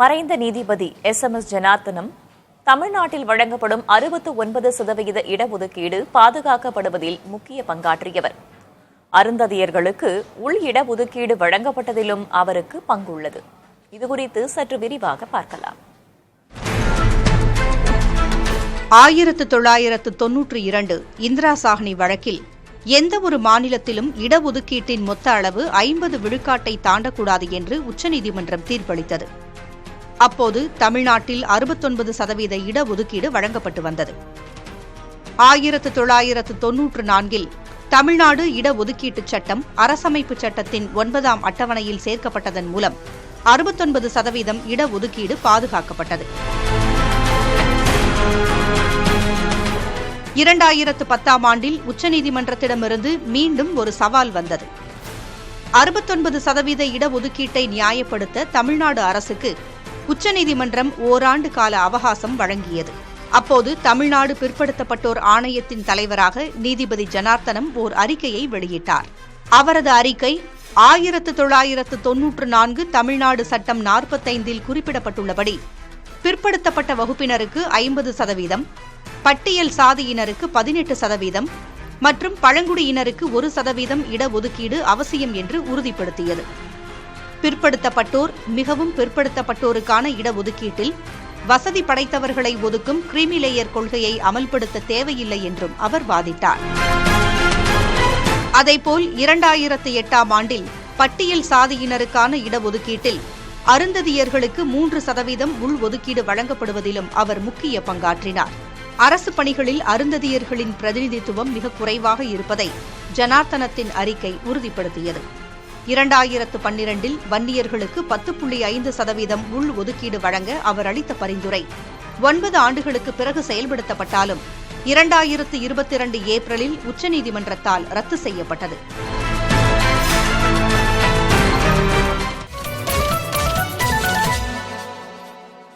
மறைந்த நீதிபதி எஸ் ஜனார்த்தனம் தமிழ்நாட்டில் வழங்கப்படும் 69% இடஒதுக்கீடு பாதுகாக்கப்படுவதில் முக்கிய பங்காற்றியவர். அருந்ததியர்களுக்கு உள் இடஒதுக்கீடு வழங்கப்பட்டதிலும் அவருக்கு பங்குள்ளது. இதுகுறித்து சற்று விரிவாக பார்க்கலாம். 1992 இந்திரா சாஹ்னி வழக்கில் எந்தவொரு மாநிலத்திலும் இடஒதுக்கீட்டின் மொத்த அளவு 50 விழுக்காட்டை தாண்டக்கூடாது என்று உச்சநீதிமன்றம் தீர்ப்பளித்தது. அப்போது தமிழ்நாட்டில் 69% இடஒதுக்கீடு வழங்கப்பட்டு வந்தது. 1994 தமிழ்நாடு இடஒதுக்கீட்டுச் சட்டம் அரசமைப்பு சட்டத்தின் 9ஆம் அட்டவணையில் சேர்க்கப்பட்டதன் மூலம் 69% இடஒதுக்கீடு பாதுகாக்கப்பட்டது. 2010ஆம் ஆண்டில் உச்சநீதிமன்றத்திடமிருந்து மீண்டும் ஒரு சவால் வந்தது. 69% இடஒதுக்கீட்டை நியாயப்படுத்த தமிழ்நாடு அரசுக்கு உச்சநீதிமன்றம் ஓராண்டு கால அவகாசம் வழங்கியது. அப்போது தமிழ்நாடு பிற்படுத்தப்பட்டோர் ஆணையத்தின் தலைவராக நீதிபதி ஜனார்த்தனம் ஓர் அறிக்கையை வெளியிட்டார். அவரது அறிக்கை 1994 தமிழ்நாடு சட்டம் 45 குறிப்பிடப்பட்டுள்ளபடி பிற்படுத்தப்பட்ட வகுப்பினருக்கு 50%, பட்டியல் சாதியினருக்கு 18% மற்றும் பழங்குடியினருக்கு 1% இடஒதுக்கீடு அவசியம் என்று உறுதிப்படுத்தியது. பிற்படுத்தப்பட்டோர், மிகவும் பிற்படுத்தப்பட்டோருக்கான இடஒதுக்கீட்டில் வசதி படைத்தவர்களை ஒதுக்கும் கிரீமி லேயர் கொள்கையை அமல்படுத்த தேவையில்லை என்றும் அவர் வாதிட்டார். அதேபோல் 2008ஆம் ஆண்டில் பட்டியல் சாதியினருக்கான இடஒதுக்கீட்டில் அருந்ததியர்களுக்கு 3% உள் ஒதுக்கீடு வழங்கப்படுவதிலும் அவர் முக்கிய பங்காற்றினார். அரசு பணிகளில் அருந்ததியர்களின் பிரதிநிதித்துவம் மிக குறைவாக இருப்பதை ஜனார்த்தனத்தின் அறிக்கை உறுதிப்படுத்தியது. 2012 வன்னியர்களுக்கு 10.5% உள் ஒதுக்கீடு வழங்க அவர் அளித்த பரிந்துரை 9 ஆண்டுகளுக்கு பிறகு செயல்படுத்தப்பட்டாலும் 2022 ஏப்ரலில் உச்சநீதிமன்றத்தால் ரத்து செய்யப்பட்டது.